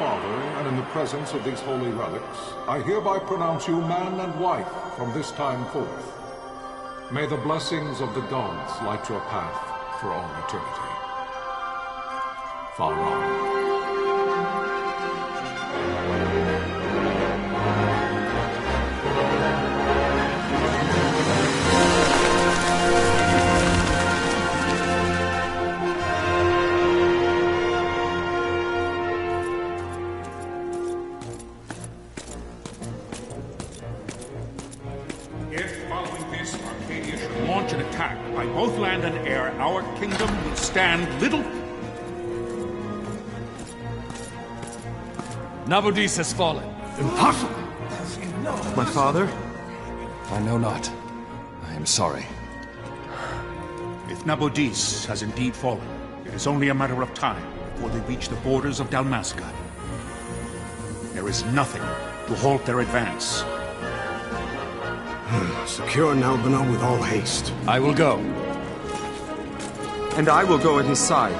father, and in the presence of these holy relics, I hereby pronounce you man and wife from this time forth. May the blessings of the gods light your path for all eternity. Far on. By both land and air, our kingdom will stand little... Nabudis has fallen. Impossible! My father? I know not. I am sorry. If Nabudis has indeed fallen, it is only a matter of time before they reach the borders of Dalmasca. There is nothing to halt their advance. Secure Nalbina with all haste. I will go. And I will go at his side.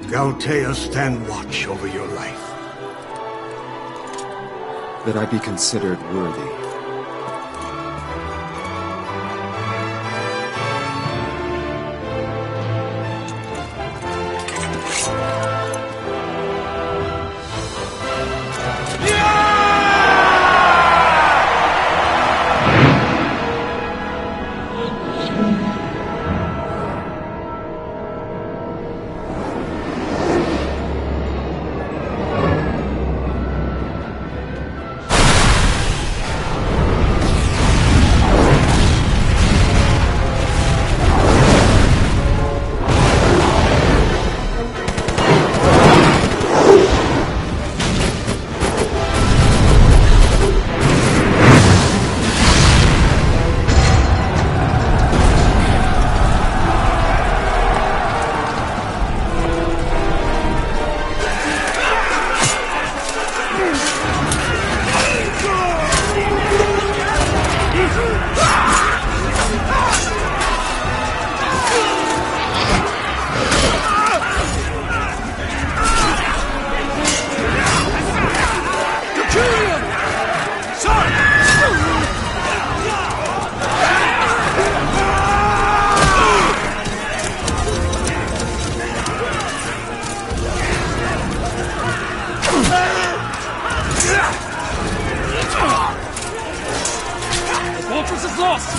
Galtea, stand watch over your life. That I be considered worthy.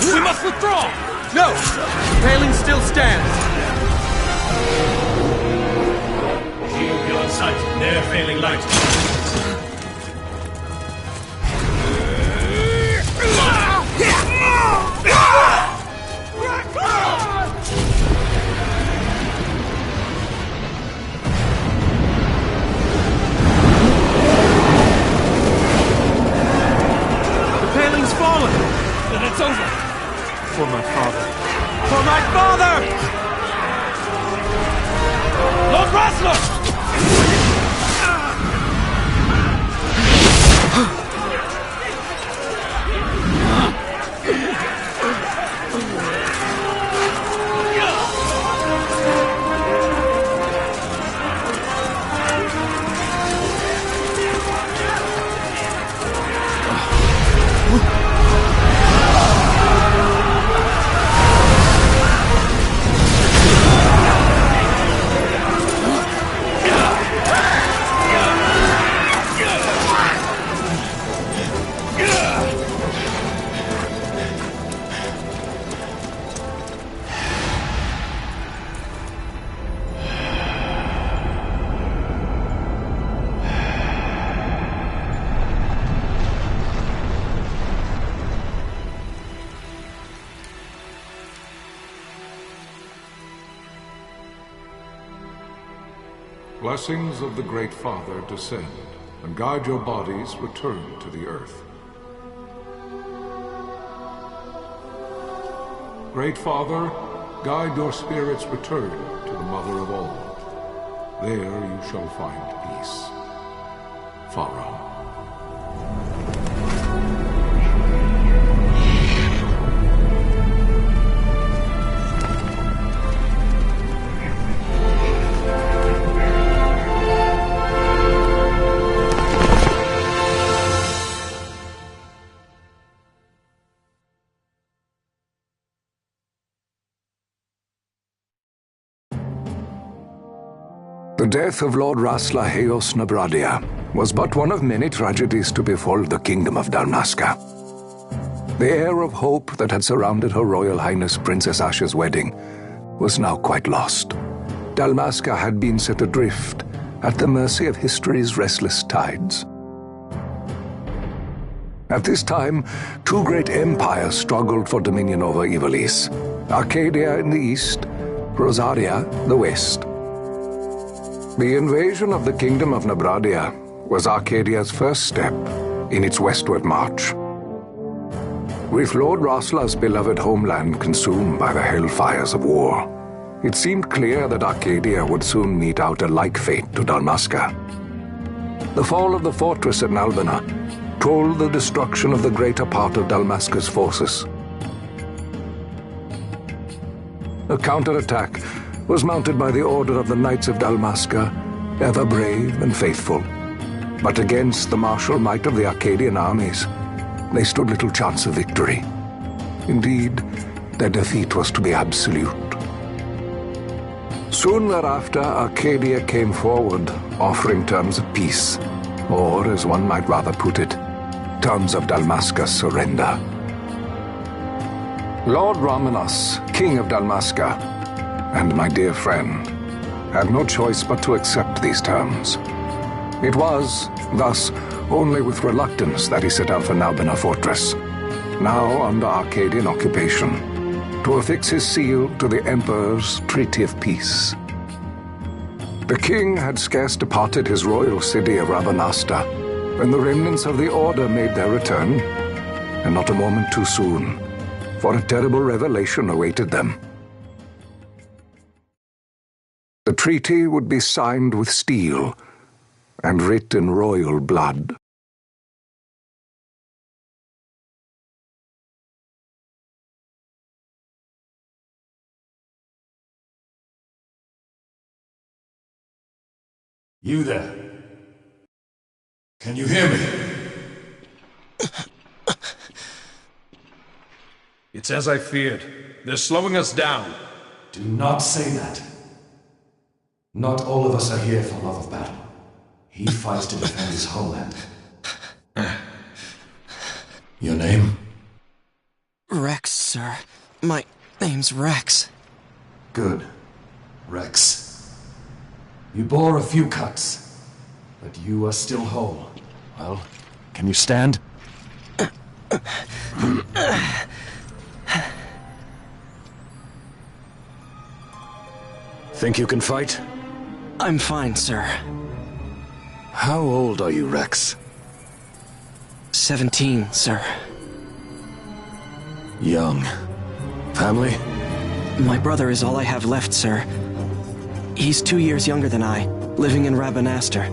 We must withdraw! No! Paling still stands! Shield beyond sight, ne'er failing light. The paling's fallen! Then it's over! For my father. For my father! Lord Rasler! blessings of the Great Father descend, and guide your bodies return to the earth. Great Father, guide your spirits return to the Mother of all. There you shall find peace. Pharaoh. The death of Lord Rasla Heos Nabradia was but one of many tragedies to befall the kingdom of Dalmasca. The air of hope that had surrounded Her Royal Highness Princess Asha's wedding was now quite lost. Dalmasca had been set adrift at the mercy of history's restless tides. At this time, two great empires struggled for dominion over Ivalice: Arcadia in the east, Rosaria the west. The invasion of the Kingdom of Nabradia was Arcadia's first step in its westward march. With Lord Rasla's beloved homeland consumed by the hellfires of war, it seemed clear that Arcadia would soon mete out a like fate to Dalmasca. The fall of the fortress at Nalbina told the destruction of the greater part of Dalmasca's forces. A counterattack was mounted by the order of the Knights of Dalmasca, ever brave and faithful. But against the martial might of the Arcadian armies, they stood little chance of victory. Indeed, their defeat was to be absolute. Soon thereafter, Arcadia came forward, offering terms of peace, or, as one might rather put it, terms of Dalmasca's surrender. Lord Ramenas, King of Dalmasca, and my dear friend, had no choice but to accept these terms. It was, thus, only with reluctance that he set out for Nalbina Fortress, now under Arcadian occupation, to affix his seal to the Emperor's Treaty of Peace. The king had scarce departed his royal city of Rabanasta when the remnants of the Order made their return, and not a moment too soon, for a terrible revelation awaited them. The treaty would be signed with steel and writ in royal blood. You there? Can you hear me? It's as I feared. They're slowing us down. Do not say that. Not all of us are here for love of battle. He fights to defend his homeland. Your name? Rex, sir. My name's Rex. Good. Rex. You bore a few cuts, but you are still whole. Well, can you stand? Think you can fight? I'm fine, sir. How old are you, Rex? 17, sir. Young. Family? My brother is all I have left, sir. He's 2 years younger than I, living in Rabanastre.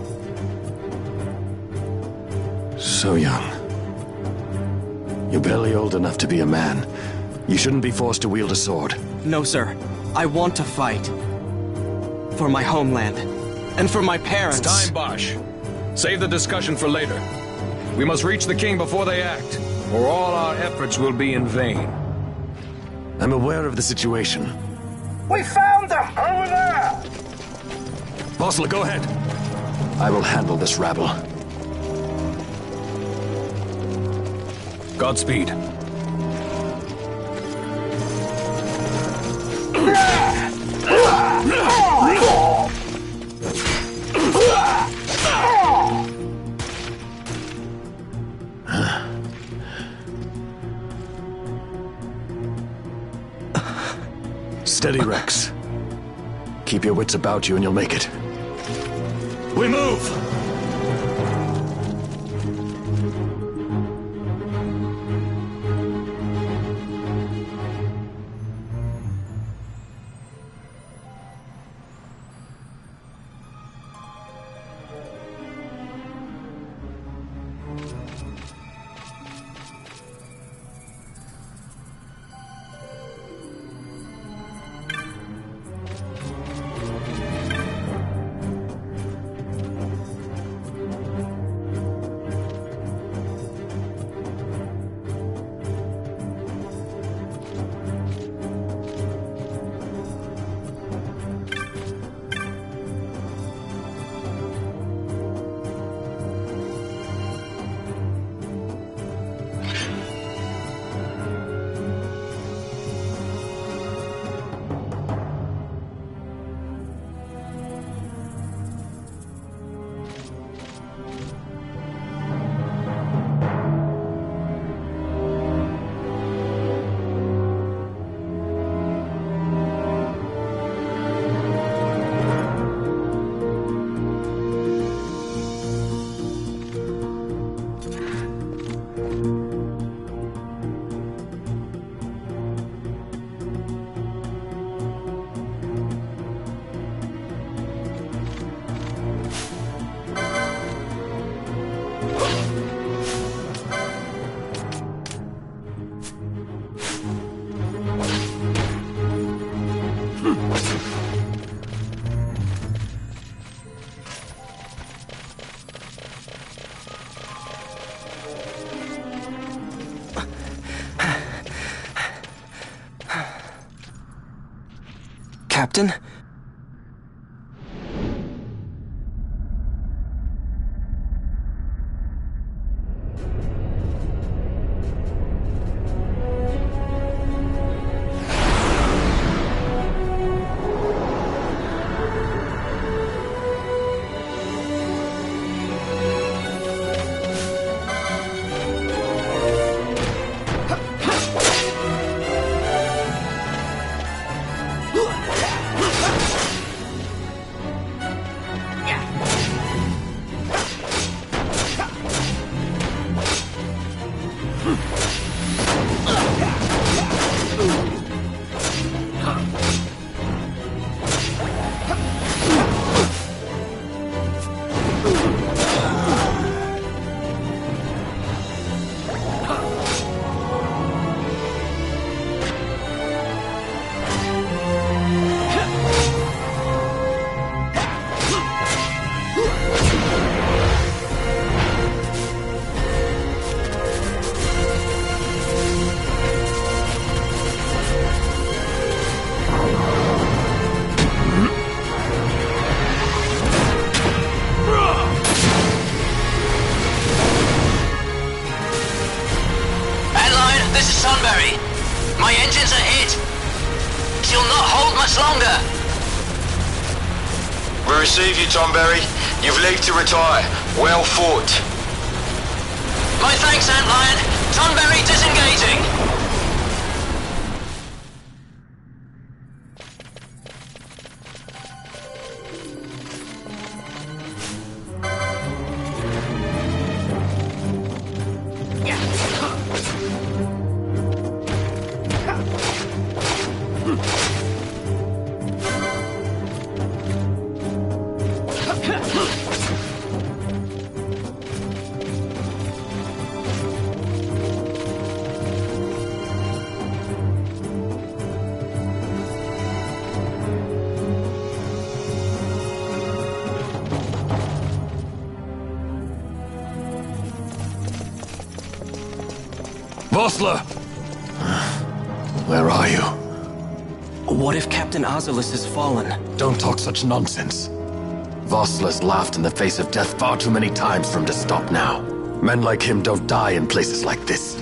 So young. You're barely old enough to be a man. You shouldn't be forced to wield a sword. No, sir. I want to fight. For my homeland. And for my parents. It's time, Bosch. Save the discussion for later. We must reach the king before they act, or all our efforts will be in vain. I'm aware of the situation. We found them! Over there! Bossler, go ahead. I will handle this rabble. Godspeed. Steady, Rex. Keep your wits about you and you'll make it. We move! Captain? My engines are hit! She'll not hold much longer! We receive you, Tonberry. You've leave to retire. Well fought. My thanks, Antlion. Tonberry disengaging! Vossler! Where are you? What if Captain Azulis has fallen? Don't talk such nonsense. Vossler's laughed in the face of death far too many times for him to stop now. Men like him don't die in places like this.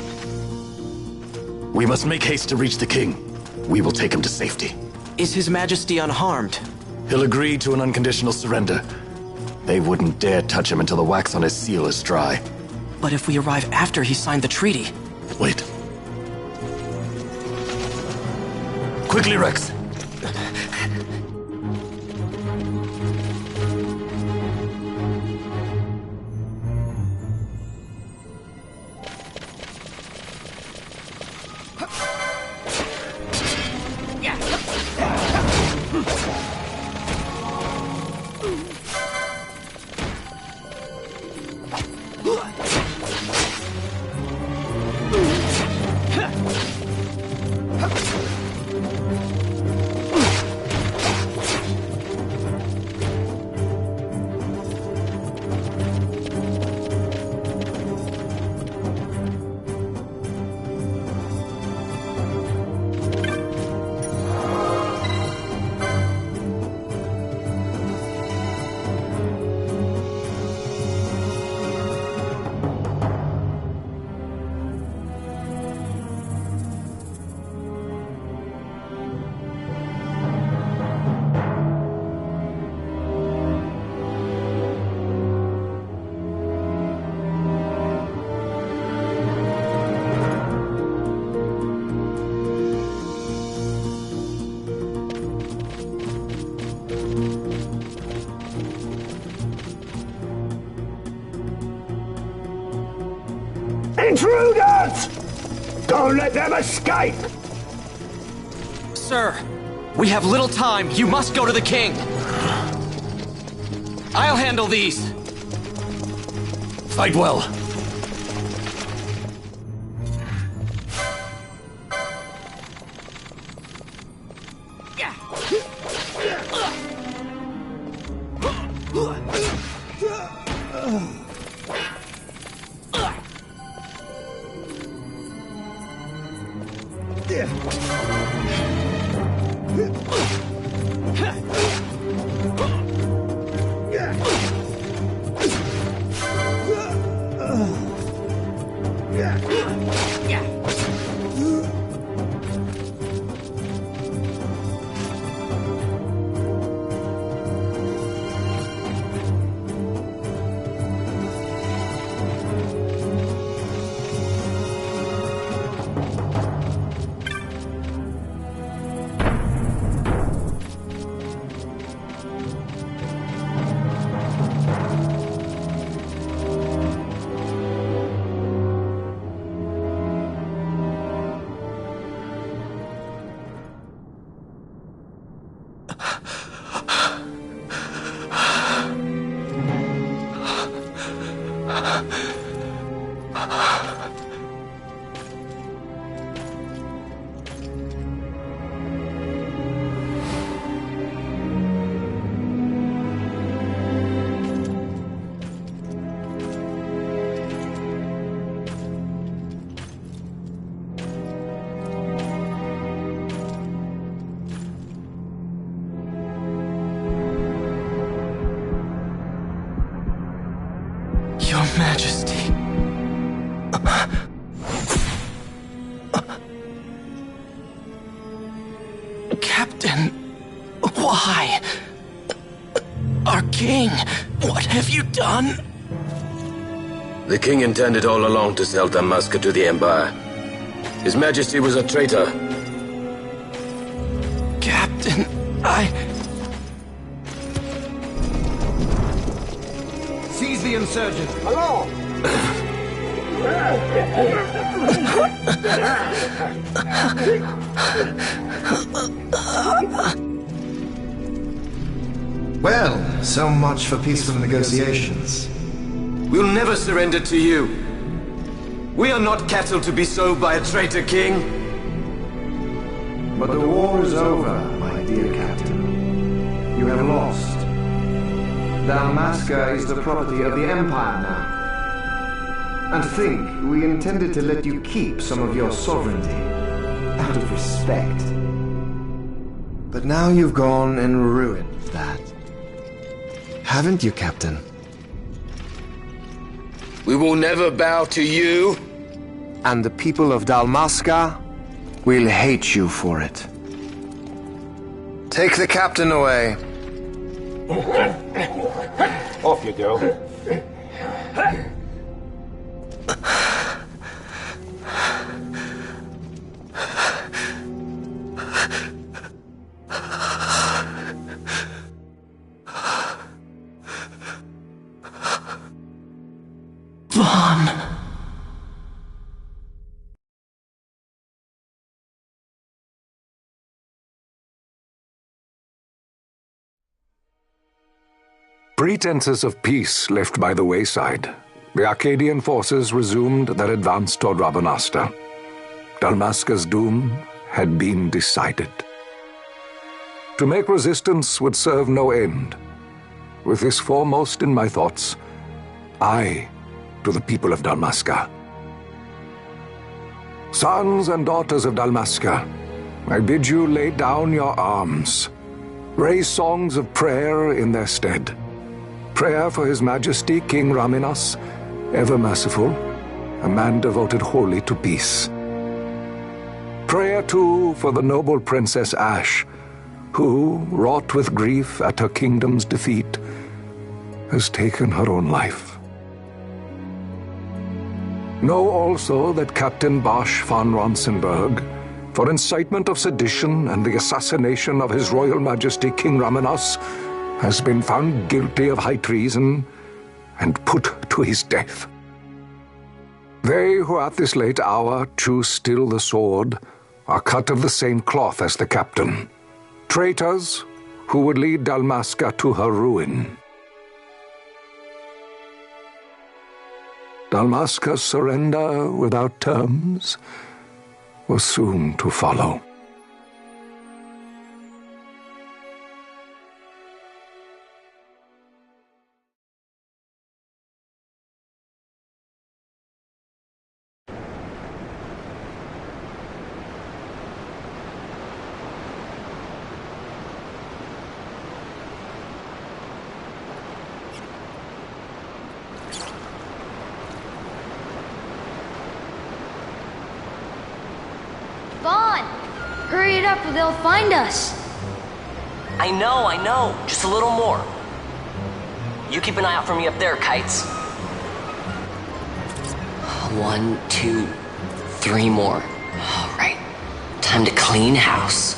We must make haste to reach the king. We will take him to safety. Is His Majesty unharmed? He'll agree to an unconditional surrender. They wouldn't dare touch him until the wax on his seal is dry. But if we arrive after he signed the treaty... Wait. Quickly, Rex! Intruders! Don't let them escape! Sir, we have little time. You must go to the king. I'll handle these. Fight well. Your Majesty. Captain, why? Our king, what have you done? The king intended all along to sell Dalmasca to the Empire. His Majesty was a traitor. Captain, Seize the insurgent! Along! Well, so much for peaceful negotiations. We'll never surrender to you. We are not cattle to be sold by a traitor king. But the war is over, my dear captain. You have lost. Dalmasca is the property of the Empire now. And think, we intended to let you keep some of your sovereignty, out of respect. But now you've gone and ruined that. Haven't you, Captain? We will never bow to you. And the people of Dalmasca will hate you for it. Take the captain away. Off you go. Vaughn. Pretenses of peace left by the wayside, the Arcadian forces resumed their advance toward Rabanasta. Dalmasca's doom had been decided. To make resistance would serve no end. With this foremost in my thoughts, I to the people of Dalmasca. Sons and daughters of Dalmasca, I bid you lay down your arms. Raise songs of prayer in their stead. Prayer for His Majesty King Raminas, ever merciful, a man devoted wholly to peace. Prayer, too, for the noble Princess Ash, who, wrought with grief at her kingdom's defeat, has taken her own life. Know also that Captain Bosch von Ronsenberg, for incitement of sedition and the assassination of His Royal Majesty King Raminas, has been found guilty of high treason and put to his death. They who at this late hour choose still the sword are cut of the same cloth as the captain. Traitors who would lead Dalmasca to her ruin. Dalmasca's surrender without terms was soon to follow. Hurry it up or they'll find us. I know. Just a little more. You keep an eye out for me up there, Kites. 1, 2, 3 more. All right. Time to clean house.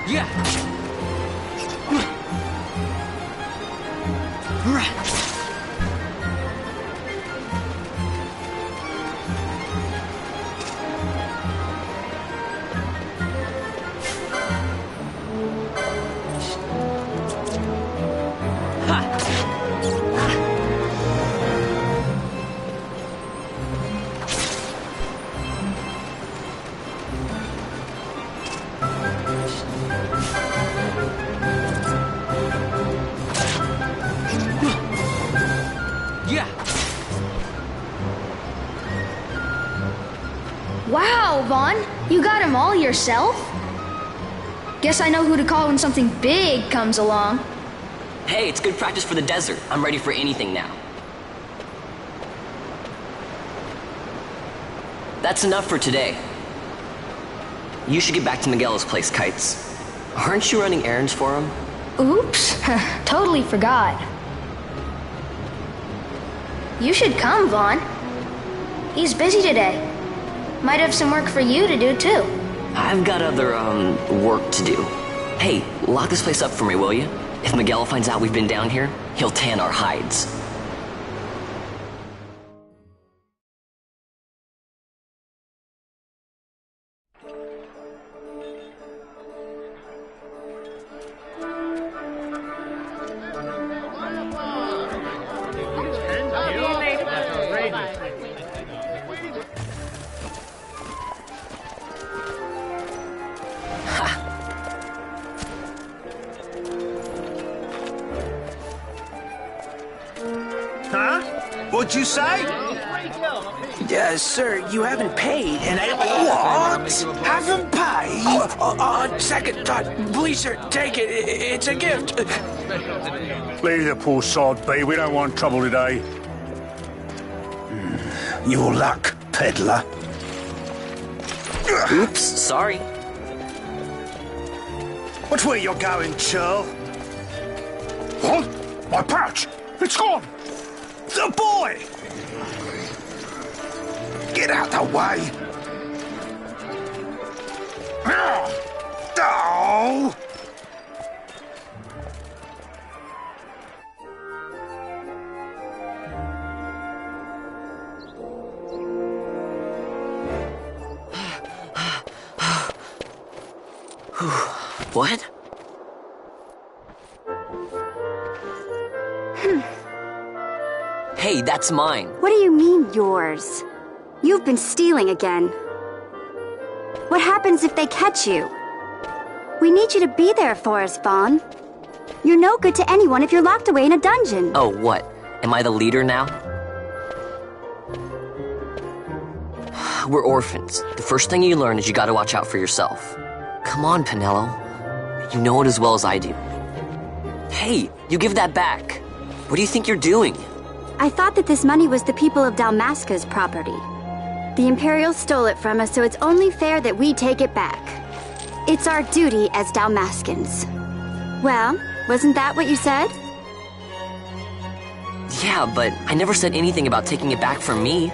Yeah. Wow, Vaughn, you got him all yourself? Guess I know who to call when something big comes along. Hey, it's good practice for the desert. I'm ready for anything now. That's enough for today. You should get back to Miguel's place, Kites. Aren't you running errands for him? Oops, totally forgot. You should come, Vaughn. He's busy today. Might have some work for you to do, too. I've got other, work to do. Hey, lock this place up for me, will you? If Miguel finds out we've been down here, he'll tan our hides. What'd you say? Sir, you haven't paid, and I... What? Haven't paid? On second thought, please, sir, take it. It's a gift. Leave the poor sod be. We don't want trouble today. Your luck, peddler. Oops, sorry. Watch where you're going, churl. What? My pouch! It's gone! The boy! Get out the way! Oh! What? Hey, that's mine. What do you mean, yours? You've been stealing again. What happens if they catch you? We need you to be there for us, Vaughn. You're no good to anyone if you're locked away in a dungeon. Oh, what? Am I the leader now? We're orphans. The first thing you learn is you gotta watch out for yourself. Come on, Pinello. You know it as well as I do. Hey, you give that back. What do you think you're doing? I thought that this money was the people of Dalmasca's property. The Imperials stole it from us, so it's only fair that we take it back. It's our duty as Dalmascans. Well, wasn't that what you said? Yeah, but I never said anything about taking it back from me.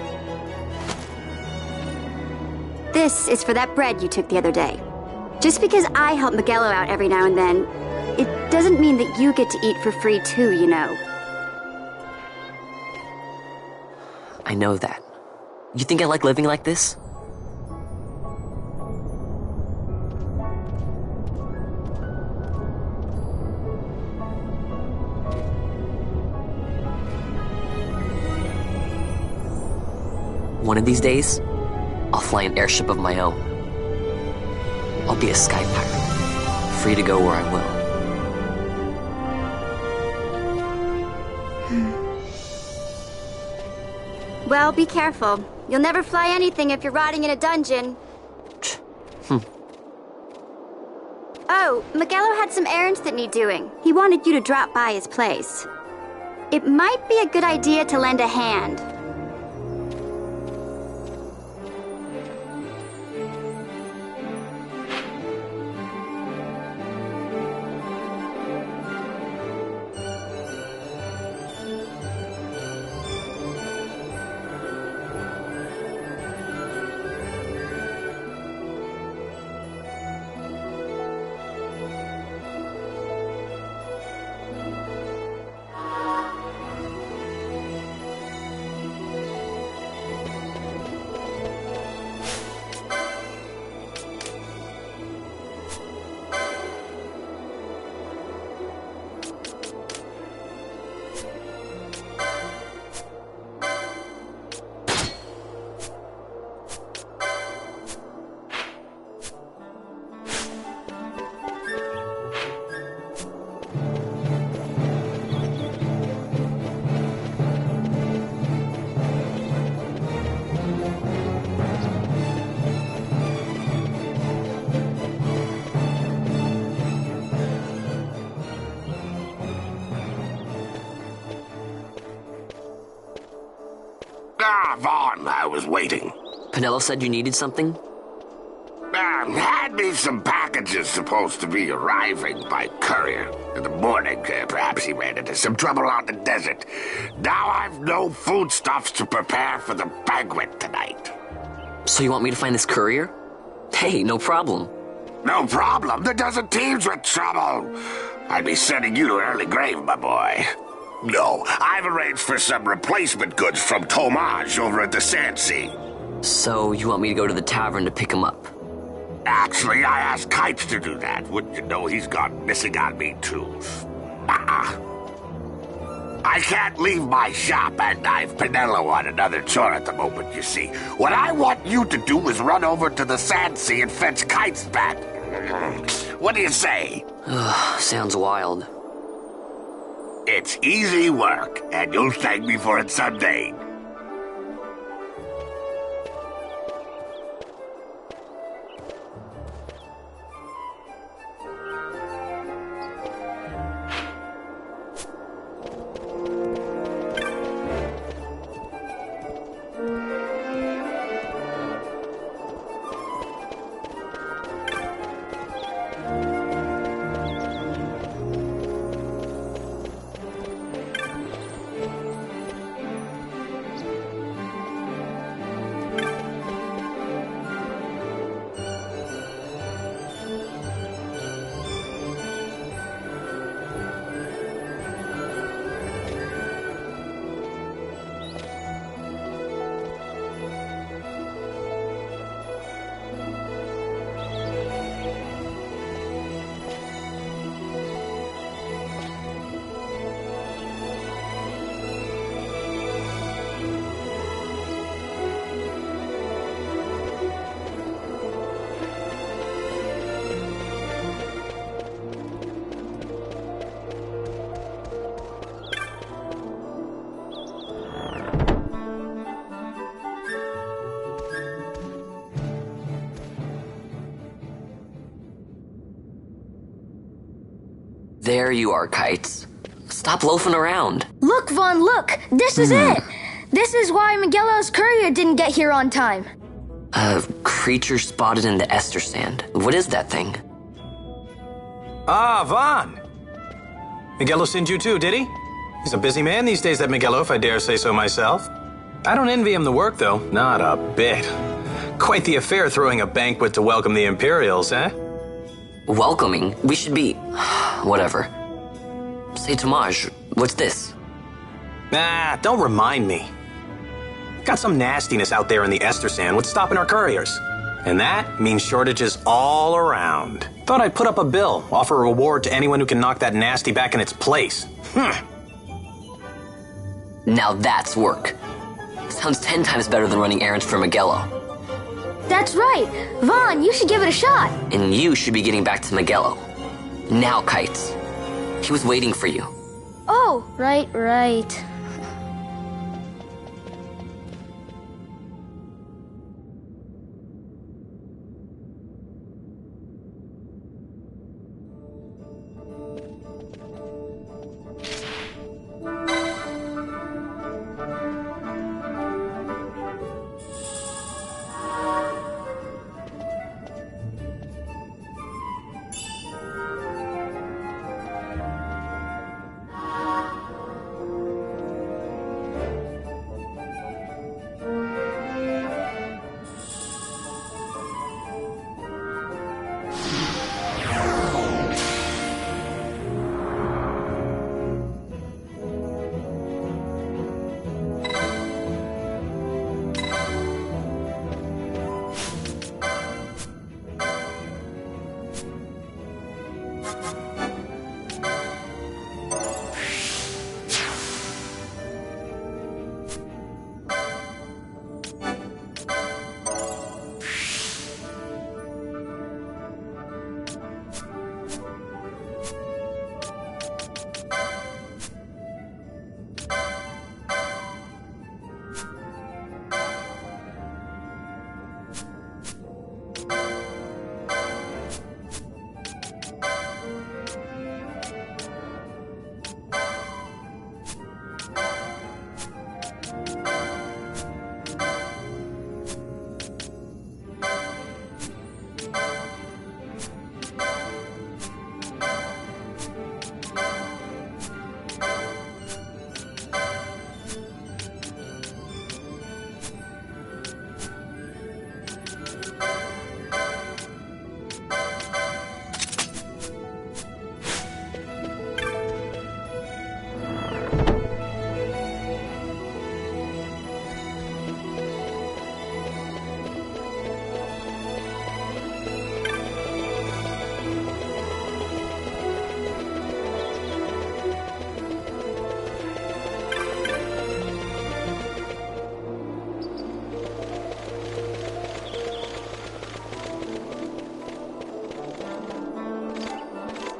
This is for that bread you took the other day. Just because I help Miguelo out every now and then, it doesn't mean that you get to eat for free too, you know. I know that. You think I like living like this? One of these days, I'll fly an airship of my own. I'll be a sky pirate, free to go where I will. Well, be careful. You'll never fly anything if you're rotting in a dungeon. Oh, Miguelo had some errands that need doing. He wanted you to drop by his place. It might be a good idea to lend a hand. Vaughn, I was waiting. Pinello said you needed something? Had me some packages supposed to be arriving by courier. In the morning, perhaps he ran into some trouble on the desert. Now I've no foodstuffs to prepare for the banquet tonight. So you want me to find this courier? Hey, no problem. No problem. The desert teems with trouble. I'd be sending you to an early grave, my boy. No, I've arranged for some replacement goods from Tomage over at the Sand Sea. So you want me to go to the tavern to pick him up? Actually, I asked Kites to do that. Wouldn't you know he's gone missing on me, too? I can't leave my shop, and I've Pinello on another chore at the moment, you see. What I want you to do is run over to the Sand Sea and fetch Kites back. What do you say? Sounds wild. It's easy work, and you'll thank me for it someday. There you are, Kites. Stop loafing around. Look, Vaughn, look! This is it! This is why Miguelo's courier didn't get here on time. A creature spotted in the Ester Sand. What is that thing? Ah, Vaughn! Miguelo sent you too, did he? He's a busy man these days, that Miguelo, if I dare say so myself. I don't envy him the work, though. Not a bit. Quite the affair throwing a banquet to welcome the Imperials, eh? welcoming. We should be... whatever. Say, Tomaj, what's this? Nah, don't remind me. Got some nastiness out there in the Ester Sand. What's stopping our couriers? And that means shortages all around. Thought I'd put up a bill, offer a reward to anyone who can knock that nasty back in its place. Now that's work. Sounds 10 times better than running errands for Magello. That's right. Vaughn, you should give it a shot. And you should be getting back to Magello. Now, Kites. He was waiting for you. Oh, right.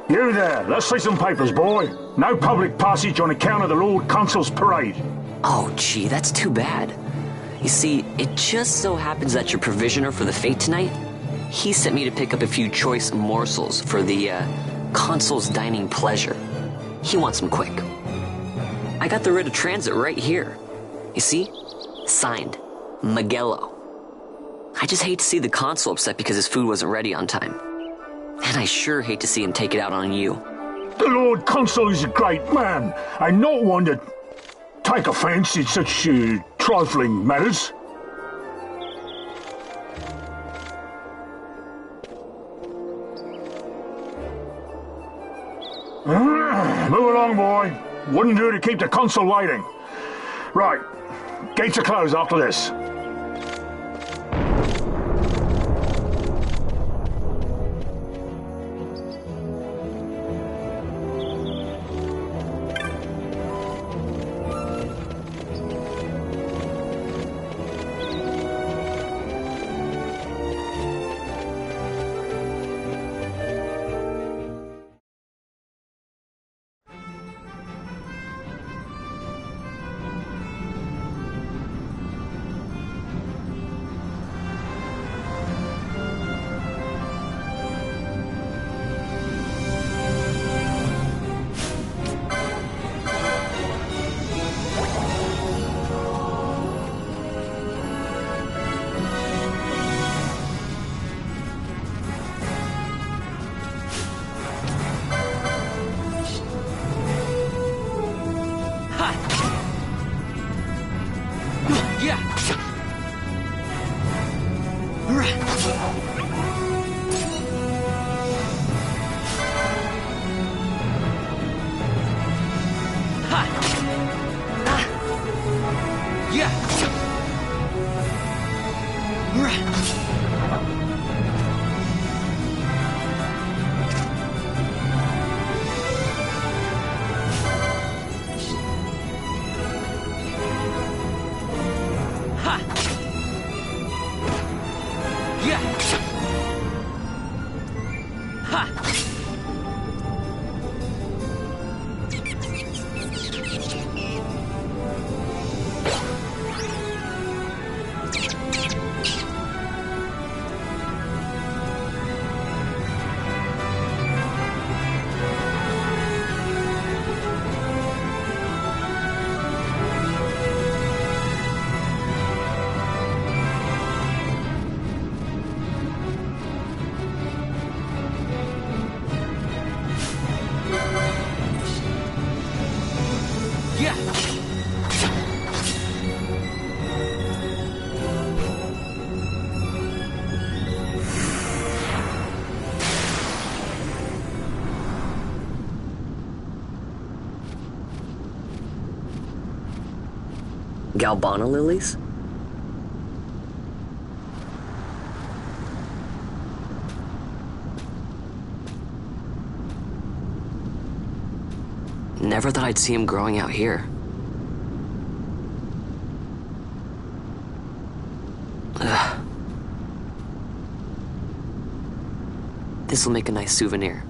You there, let's see some papers, boy. No public passage on account of the Lord Consul's parade. Oh, gee, that's too bad. You see, it just so happens that your provisioner for the fete tonight, he sent me to pick up a few choice morsels for the, Consul's dining pleasure. He wants them quick. I got the writ of transit right here. You see? Signed, Magello. I just hate to see the Consul upset because his food wasn't ready on time. And I sure hate to see him take it out on you. The Lord Consul is a great man, and not one to take offence in such trifling matters. Move along, boy. Wouldn't do to keep the Consul waiting. Right, gates are closed after this. Galbana lilies? Never thought I'd see him growing out here. Ugh. This'll make a nice souvenir.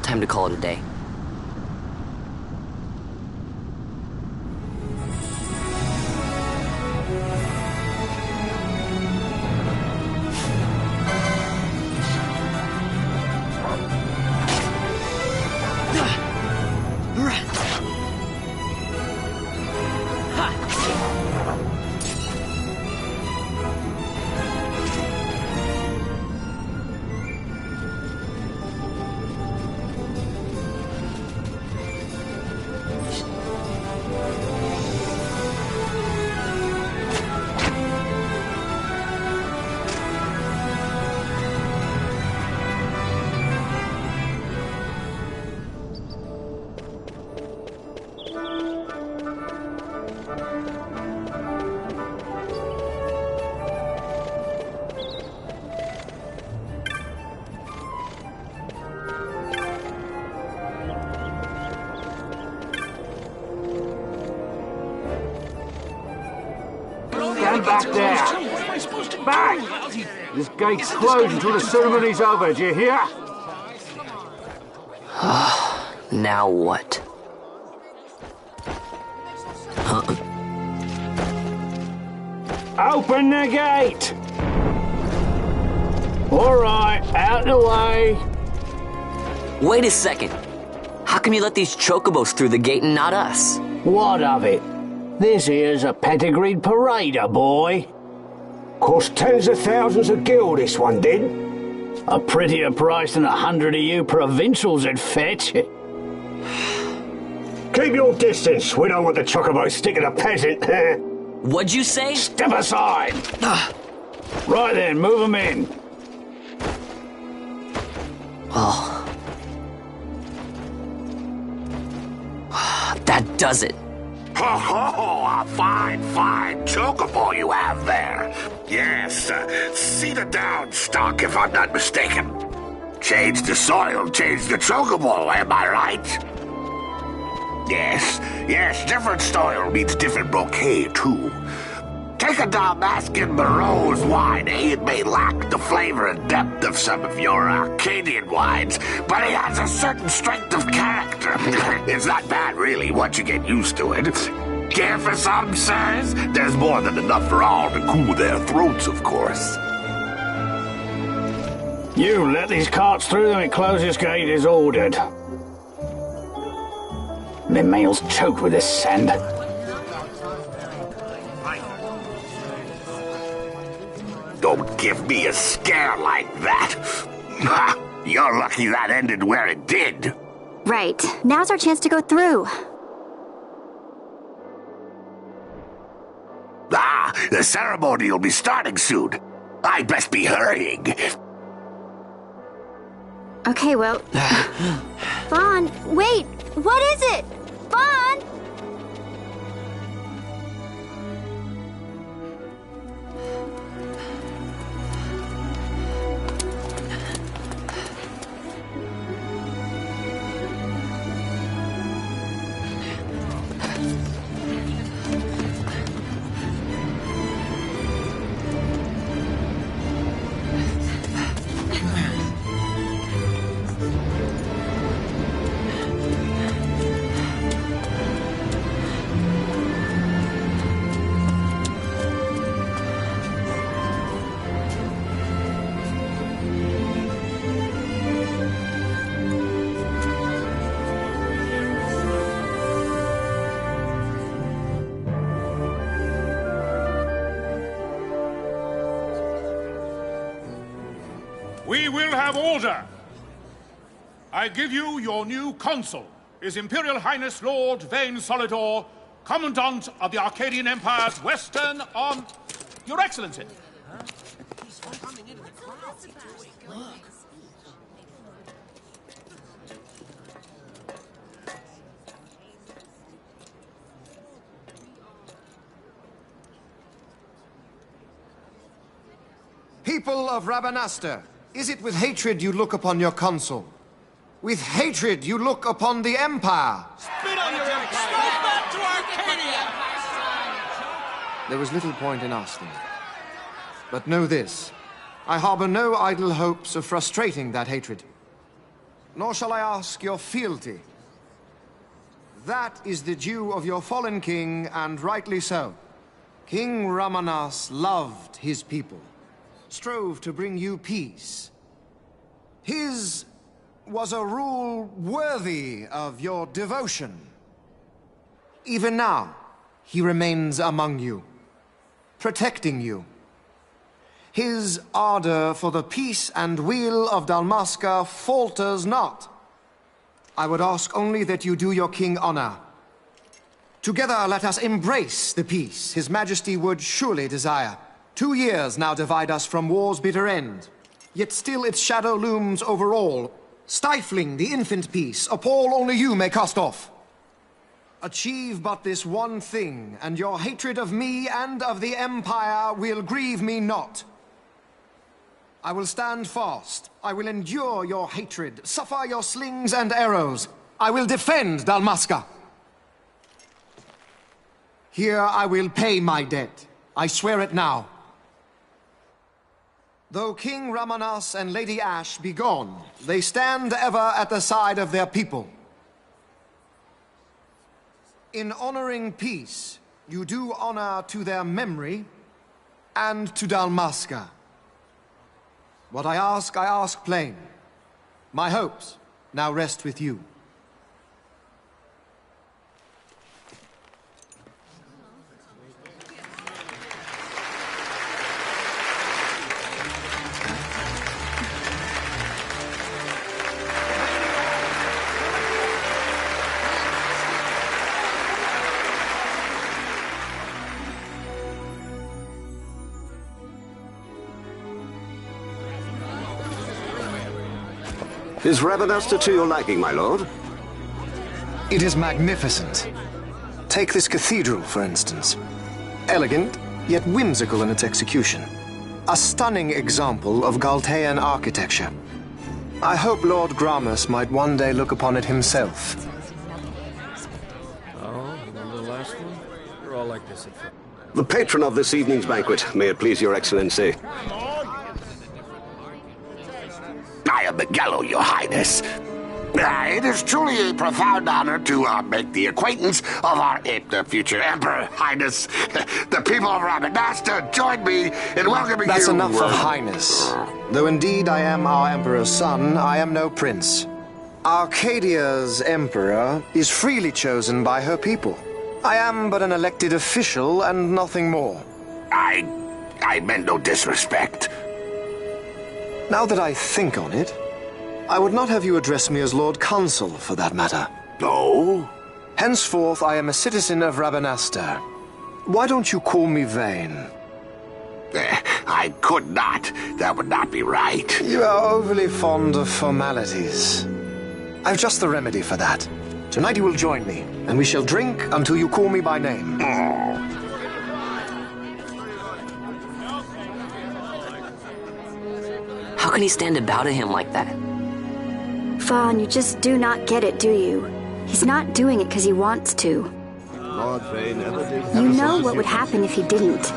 Time to call it a day. Stand back there! Back! This gate's closed until the ceremony's over, do you hear? Now what? Open the gate! Alright, out the way. Wait a second. How come you let these chocobos through the gate and not us? What of it? This here's a pedigreed parader, boy. Cost tens of thousands of gil, this one did. A prettier price than 100 of you provincials would fetch. Keep your distance. We don't want the chocobo sticking a peasant. What'd you say? Step aside. Right then, move them in. Oh. That does it. Ho ho! A fine chocobo you have there. Yes, cedar down stock if I'm not mistaken. Change the soil, change the chocobo, am I right? Yes, different soil means different bouquet too. Take a Dalmascan Barreau's wine, it may lack the flavor and depth of some of your Arcadian wines, but it has a certain strength of character. It's not bad, really, once you get used to it. Care for some, sirs? There's more than enough for all to cool their throats, of course. You let these carts through and closest gate is ordered. My mail's choked with this sand. Don't give me a scare like that. You're lucky that ended where it did. Right. Now's our chance to go through. The ceremony will be starting soon. I'd best be hurrying. Okay, well... Vaughn, wait! What is it? Vaughn! will have order. I give you your new consul, His Imperial Highness Lord Vane Solidor, Commandant of the Arcadian Empire's Western on... Your Excellency. People of Rabanastre, is it with hatred you look upon your consul? With hatred you look upon the Empire? Spit on your empire! Stop back to Arcadia! There was little point in asking. But know this, I harbor no idle hopes of frustrating that hatred. Nor shall I ask your fealty. That is the due of your fallen king, and rightly so. King Ramanas loved his people, strove to bring you peace. His was a rule worthy of your devotion. Even now, he remains among you, protecting you. His ardor for the peace and weal of Dalmasca falters not. I would ask only that you do your king honor. Together let us embrace the peace His Majesty would surely desire. 2 years now divide us from war's bitter end, yet still its shadow looms over all, stifling the infant peace a pall only you may cast off. Achieve but this one thing, and your hatred of me and of the Empire will grieve me not. I will stand fast. I will endure your hatred, suffer your slings and arrows. I will defend Dalmasca. Here I will pay my debt. I swear it now. Though King Ramanas and Lady Ash be gone, they stand ever at the side of their people. In honoring peace, you do honor to their memory and to Dalmasca. What I ask plain. My hopes now rest with you. Is Rabanastre to your liking, my lord? It is magnificent. Take this cathedral, for instance. Elegant, yet whimsical in its execution. A stunning example of Galtean architecture. I hope Lord Gramus might one day look upon it himself. Oh, remember the last one? You're all like this at first. The patron of this evening's banquet, may it please your excellency. I am Miguel, your highness. It is truly a profound honor to make the acquaintance of our future emperor, highness. The people of Rabanastre join me in welcoming That's you. Enough of highness. Though indeed I am our emperor's son, I am no prince. Arcadia's emperor is freely chosen by her people. I am but an elected official and nothing more. I meant no disrespect. Now that I think on it, I would not have you address me as Lord Consul, for that matter. No? Henceforth, I am a citizen of Rabanastre. Why don't you call me Vane? I could not. That would not be right. You are overly fond of formalities. I've just the remedy for that. Tonight you will join me, and we shall drink until you call me by name. How can he stand about to him like that? Fawn, you just do not get it, do you? He's not doing it because he wants to. Lord Vane never did. You know what would happen if he didn't.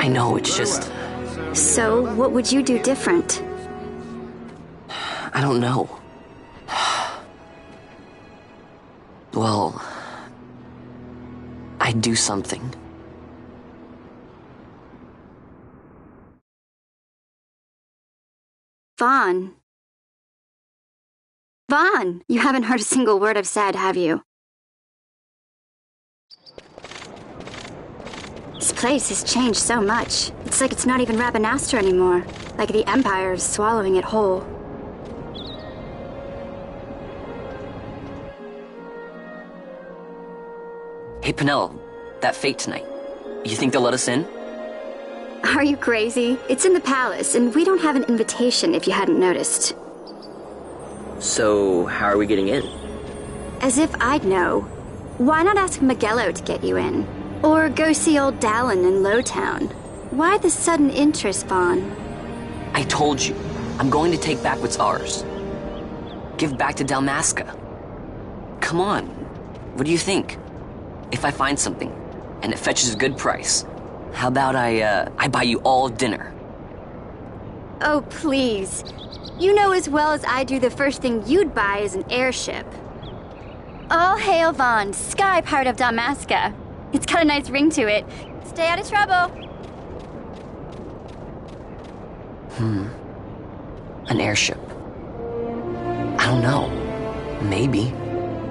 I know, it's just... So, what would you do different? I don't know. Well... I'd do something. Vaughn. Vaughn, you haven't heard a single word I've said, have you? place has changed so much. It's like it's not even Rabanastre anymore. Like the Empire is swallowing it whole. Hey, Penelo, that fete tonight. You think they'll let us in? Are you crazy? It's in the palace, and we don't have an invitation if you hadn't noticed. So, how are we getting in? As if I'd know. Why not ask Magello to get you in? Or go see old Dallin in Lowtown? Why the sudden interest, Vaughn? I told you, I'm going to take back what's ours. Give back to Dalmasca. Come on, what do you think? If I find something, and it fetches a good price, how about I buy you all dinner? Oh, please. You know as well as I do the first thing you'd buy is an airship. All hail Vaughn, Sky Pirate of Dalmasca. It's got a nice ring to it. Stay out of trouble. An airship. I don't know. Maybe,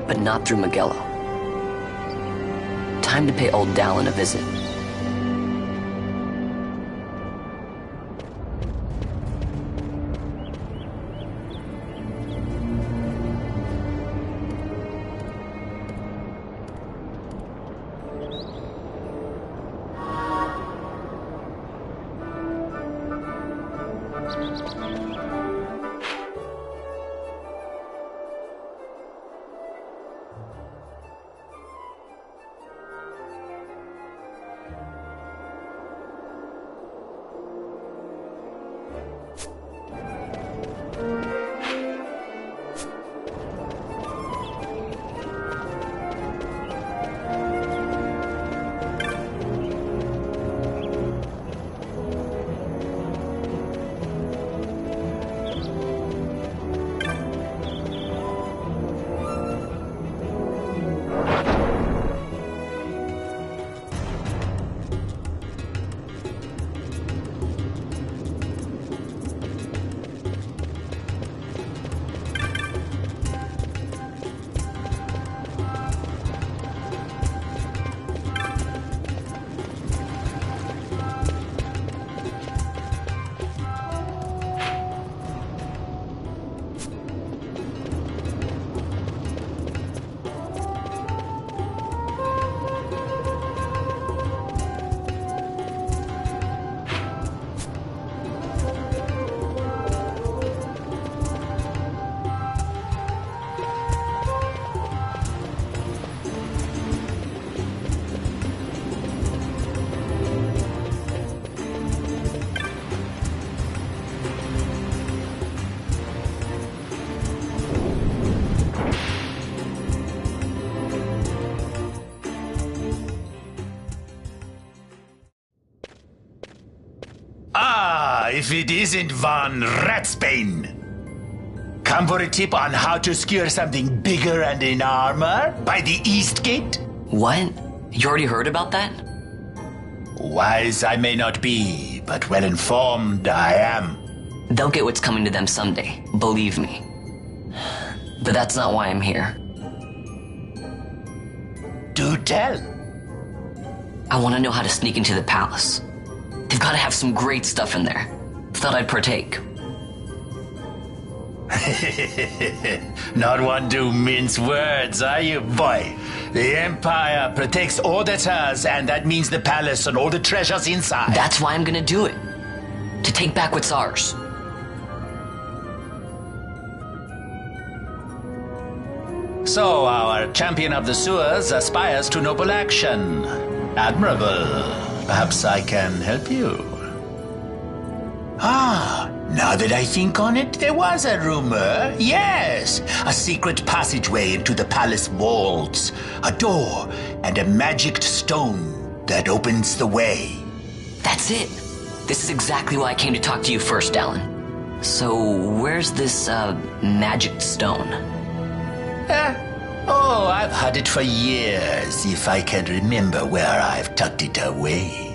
but not through Magello. Time to pay old Dallin a visit. If it isn't Von Ratsbane. Come for a tip on how to secure something bigger and in armor by the East Gate? What? You already heard about that? Wise I may not be, but well informed I am. They'll get what's coming to them someday, believe me. But that's not why I'm here. Do tell. I want to know how to sneak into the palace. They've got to have some great stuff in there. Thought I'd partake. Not one to mince words, are you, boy? The Empire protects all that's hers, and that means the palace and all the treasures inside. That's why I'm gonna do it. To take back what's ours. So our champion of the sewers aspires to noble action. Admirable. Perhaps I can help you. Now that I think on it, there was a rumor. Yes, a secret passageway into the palace walls, a door, and a magic stone that opens the way. That's it. This is exactly why I came to talk to you first, Dallin. So, where's this, magic stone? I've had it for years, if I can remember where I've tucked it away.